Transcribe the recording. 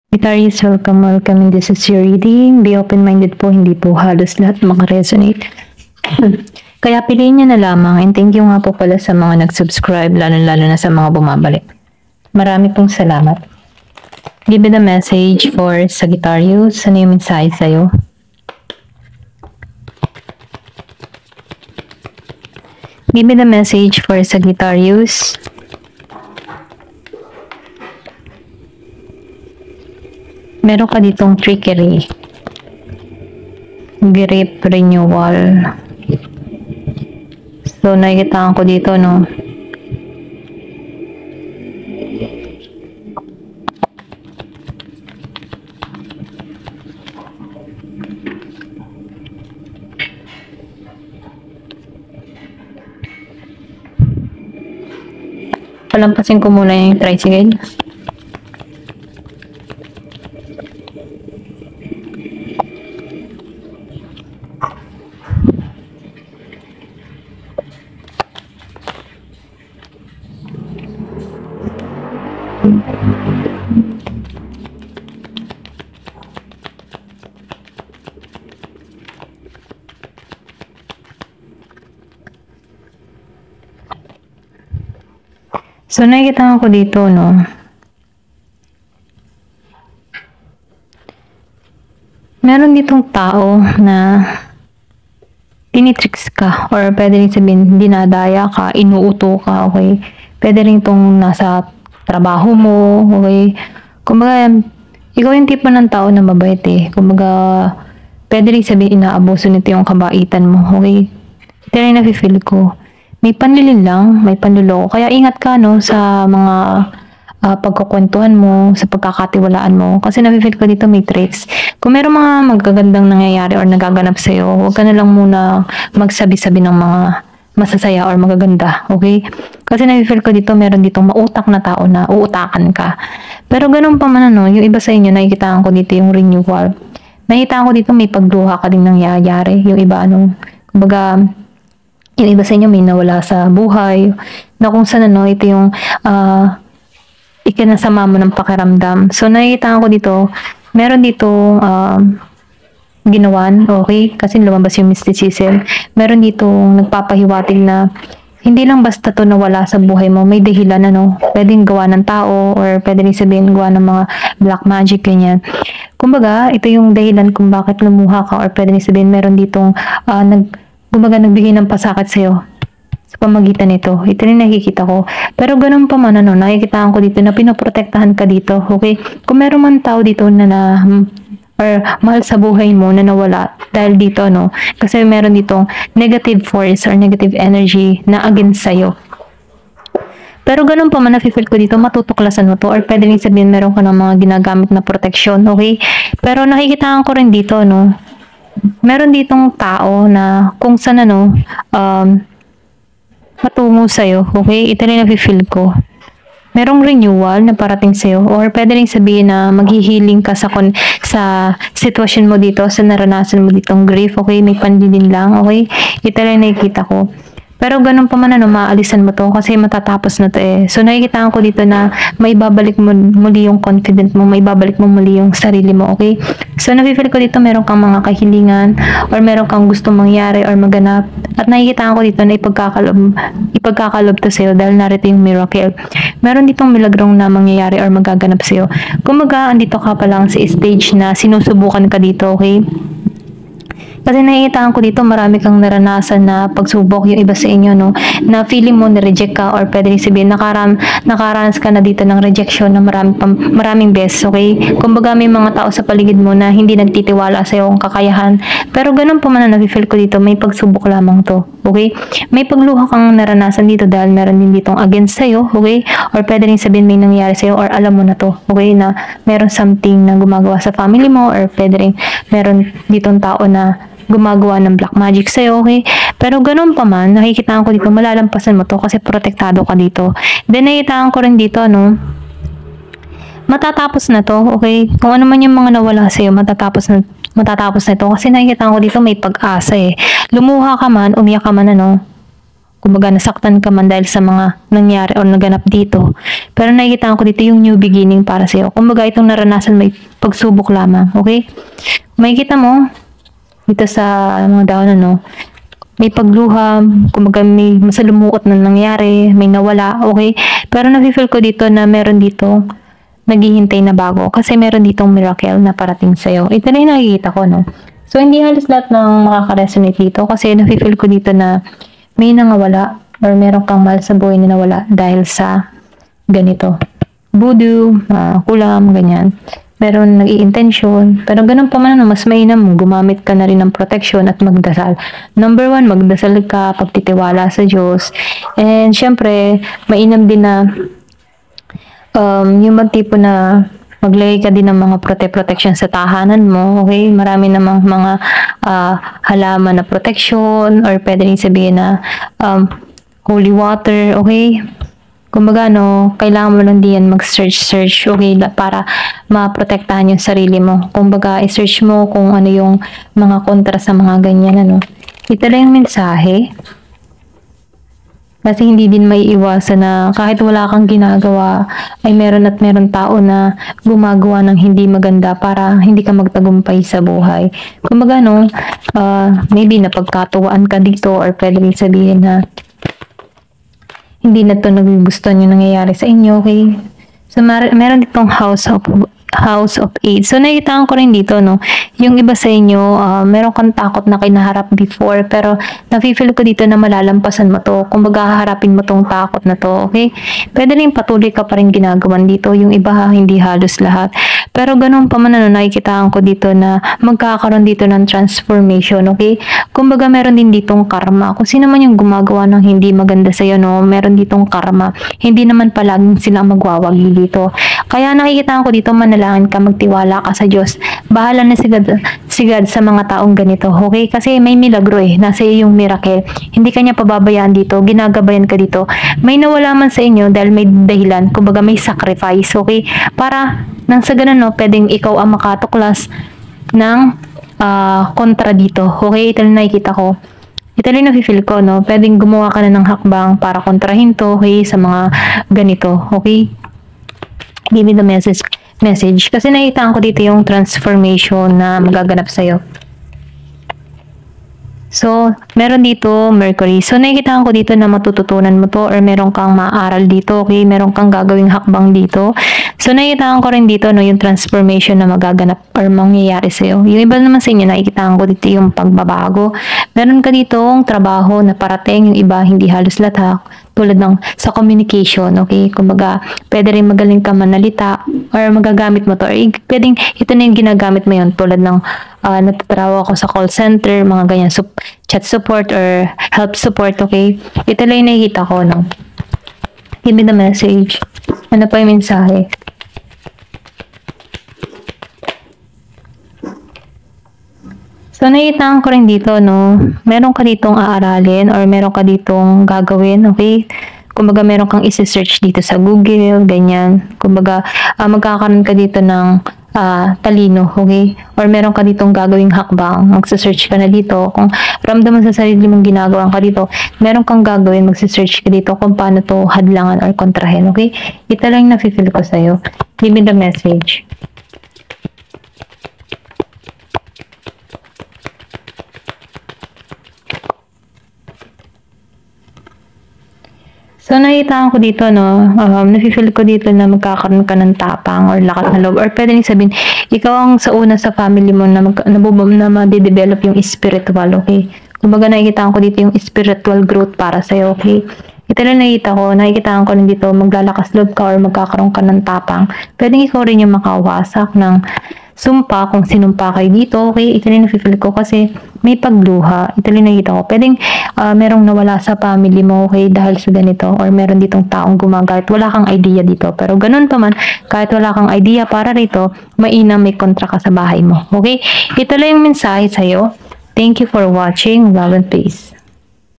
Guitarist, welcome in this is your reading. Be open-minded po, hindi po halos lahat makaresonate. Kaya piliin nyo na lamang, and thank you nga po pala sa mga nag-subscribe, lalo-lalo na sa mga bumabalik. Marami pong salamat. Give me the message for Sagittarius. Ano yung mensahe sa'yo? Give me the message for Sagittarius. Meron ka ditong trickery. Grip renewal. So, nakikitaan ko dito, no? Palampasin ko muna yung tricycle. So, nakikita ko dito, no? Meron ditong tao na tinitricks ka, or pwede rin sabihin, dinadaya ka, inuuto ka, okay? Pwede rin itong nasa trabaho mo, okay? Kumbaga, ikaw yung tipo ng tao na mabait eh. Kumbaga, pwede rin sabihin, inaabuso nito yung kabaitan mo, okay? Ito rin nafe-feel ko. May panlilin lang, may panluloko. Kaya ingat ka, no, sa mga pagkukwentuhan mo, sa pagkakatiwalaan mo. Kasi nafe-feel ko dito may tricks. Kung meron mga magagandang nangyayari or nagaganap sa'yo, huwag ka na lang muna magsabi-sabi ng mga masasaya or magaganda, okay? Kasi nafe-feel ko dito, meron ditong mautak na tao na uutakan ka. Pero ganun pa man, ano, yung iba sa inyo, nakikitaan ko dito yung renewal. Nakikitaan ko dito may pagluha ka din nangyayari. Yung iba, ano, kumbaga, yung iba sa inyo may nawala sa buhay, na kung saan, ano, ito yung ikinasama mo ng pakiramdam. So, nakikita ko dito, meron ditong ginawan, okay? Kasi lumabas yung mysticism. Meron ditong nagpapahiwatig na hindi lang basta to nawala sa buhay mo, may dahilan, ano, pwedeng gawa ng tao, or pwede rin sabihin gawa ng mga black magic, ganyan. Kumbaga, ito yung dahilan kung bakit lumuha ka, or pwede rin sabihin meron ditong kumbaga nagbigay ng pasakit sa'yo sa pamagitan nito. Ito rin nakikita ko. Pero ganun pa man, ano, nakikitaan ko dito na pinoprotektahan ka dito, okay? Kung meron man tao dito na or mahal sa buhay mo na nawala dahil dito, ano, kasi meron ditong negative force or negative energy na against sa'yo. Pero ganun pa man, nafe-feel ko dito, matutuklasan mo to, or pwede rin sabihin meron ka ng mga ginagamit na protection, okay? Pero nakikitaan ko rin dito, no, meron ditong tao na kung saan, ano, matungo sa'yo, okay? Ito rin nafe-feel ko. Merong renewal na parating sa'yo, or pwede rin sabihin na maghihiling ka sa sitwasyon mo dito, sa naranasan mo ditong grief, okay? May panlilin lang, okay? Ito rin nakikita ko. Pero ganun pa man, ano, maalisan mo to kasi matatapos na to eh. So, nakikita ko dito na may babalik mo muli yung confident mo, may babalik mo muli yung sarili mo, okay? So, nafe-feel ko dito meron kang mga kahilingan, or meron kang gustong mangyari or maganap. At nakikita ko dito na ipagkakalob to sa'yo dahil narito yung miracle. Meron ditong milagrong na mangyayari or magaganap sa'yo. Kumaga, andito ka pa lang sa stage na sinusubukan ka dito, okay? Kasi nakikita ko dito, marami kang naranasan na pagsubok, yung iba sa inyo, no, na feeling mo na-reject ka, or pwede rin sabihin, nakaranas ka na dito ng rejection na maraming beses, okay? Kumbaga, may mga tao sa paligid mo na hindi nagtitiwala sa iyong kakayahan. Pero ganun pa man na nafe-feel ko dito, may pagsubok lamang to, okay? May pagluha kang naranasan dito dahil meron din ditong against sa'yo, okay? Or pwede rin sabihin may nangyari sa'yo, or alam mo na to, okay? Na meron something na gumagawa sa family mo, or pwede rin meron ditong tao na gumagawa ng black magic sa'yo, okay? Pero ganun pa man, nakikita ko dito, malalampasan mo to kasi protektado ka dito. Then, nakikita ko rin dito, no, matatapos na to, okay? Kung ano man yung mga nawala sa'yo, matatapos na ito. Kasi nakikita ko dito, may pag-asa eh. Lumuha ka man, umiyak ka man, ano, kumbaga nasaktan ka man dahil sa mga nangyari o naganap dito. Pero nakikita ko dito yung new beginning para sa'yo. Kumbaga itong naranasan may pagsubok lamang, okay? Makikita mo dito sa mga daon may pagluham, kumbaga may masalumuot na nangyari, may nawala, okay? Pero nafe-feel ko dito na meron dito naghihintay na bago kasi meron ditong miracle na parating sa'yo. Ito na yung nakikita ko, no? So, hindi halos lahat ng makaka-resonate dito kasi nafe-feel ko dito na may nangawala or meron kang mahal sa buhay na nawala dahil sa ganito. Voodoo, kulam, ganyan. Meron nag-i-intention. Pero ganun pa man, mas mainam gumamit ka na rin ng protection at magdasal. Number 1, magdasal ka, pagtitiwala sa Diyos. And syempre, mainam din na yung tipo na maglagay ka din ng mga protection sa tahanan mo, okay? Marami namang mga halaman na protection or pwede rin sabihin na holy water, okay? Kumbaga, kailangan mo lang diyan mag-search, okay? Para maprotektahan yung sarili mo. Kumbaga, i-search mo kung ano yung mga kontra sa mga ganyan, Ito lang yung mensahe. Kasi hindi din may iwasan na kahit wala kang ginagawa, ay meron at meron tao na gumagawa ng hindi maganda para hindi ka magtagumpay sa buhay. Kumbaga, maybe napagkatuwaan ka dito or pwede rin sabihin na hindi na to nagugustuhan yung nangyayari sa inyo, okay? So, meron ditong House of 8. So, nakita ko rin dito, yung iba sa inyo, meron kang takot na kinaharap before, pero nafe-feel ko dito na malalampasan mo to. Kumbaga, haharapin mo tong takot na to, okay? Pwede rin patuloy ka pa rin ginagawan dito. Yung iba, hindi halos lahat. Pero ganun pa man, nakikita ko dito na magkakaroon dito ng transformation, okay? Kumbaga, meron din ditong karma. Kung sino man yung gumagawa ng hindi maganda sa'yo, meron ditong karma. Hindi naman palaging silang magwawagi dito. Kaya nakikita ko dito, manalangin ka, magtiwala ka sa Diyos. Bahala na si God sa mga taong ganito, okay? Kasi may milagro nasa iyo yung miracle. Hindi kanya pababayaan dito, ginagabayan ka dito. May nawala man sa inyo dahil may dahilan, kumbaga may sacrifice, okay? Para nang sa ganun, pwedeng ikaw ang makatuklas ng kontra dito, okay? Ito na nakikita ko. Ito lang nafe-feel ko, pwedeng gumawa ka na ng hakbang para kontrahin to, okay? Sa mga ganito, okay? Give me the message. Kasi nakita ko dito yung transformation na magaganap sa'yo. So, meron dito Mercury. So, nakikita ko dito na matututunan mo to or meron kang maaral dito, okay? Meron kang gagawing hakbang dito. So, nakikita ko rin dito, yung transformation na magaganap or mangyayari sa'yo. Yung iba naman sa inyo, nakikita ko dito yung pagbabago. Meron ka ditong trabaho na parating, yung iba hindi halos lahat, tulad ng sa communication, okay? Kumbaga, pwede rin magaling ka manalita or magagamit mo to or pwedeng ito na yung ginagamit mo yun tulad ng natatrabaho ako sa call center, mga ganyan, chat support or help support, okay? Ito lang yung nakikita ko, Give me the message. Ano pa yung mensahe? So, nakita ko rin dito, meron ka ditong aaralin or meron ka ditong gagawin, okay? Kumbaga, meron kang isi-search dito sa Google, ganyan. Kumbaga, magkakaroon ka dito ng talino, okay? Or meron ka ditong gagawing hakbang, magsa-search ka na dito. Kung ramdaman sa sarili mong ginagawa ka dito, meron kang gagawin, magsa-search ka dito kung paano to hadlangan or kontrahin, okay? Ito lang yung nafe-feel ko sa'yo. Give me the message. So, nakita ko dito, nafe-feel ko dito na magkakaroon ka ng tapang or lakas na loob. Or pwede rin sabihin, ikaw ang sa una sa family mo na ma-develop yung spiritual, okay? Kumbaga, nakikita ko dito yung spiritual growth para sa'yo, okay? Ito lang nakikita ko rin dito, maglalakas loob ka or magkakaroon ka ng tapang. Pwedeng ikaw rin yung makawasak ng sumpa kung sinumpa kayo dito, okay? Ito rin nafe-feel ko kasi may pagluha. Ito rin nakita ko. Pwedeng merong nawala sa family mo, okay? Dahil sa ganito. Or meron ditong taong gumagalit. Wala kang idea dito. Pero ganun pa man, kahit wala kang idea para rito, mainam may kontra ka sa bahay mo, okay? Ito lang yung mensahe sa'yo. Thank you for watching. Love and peace.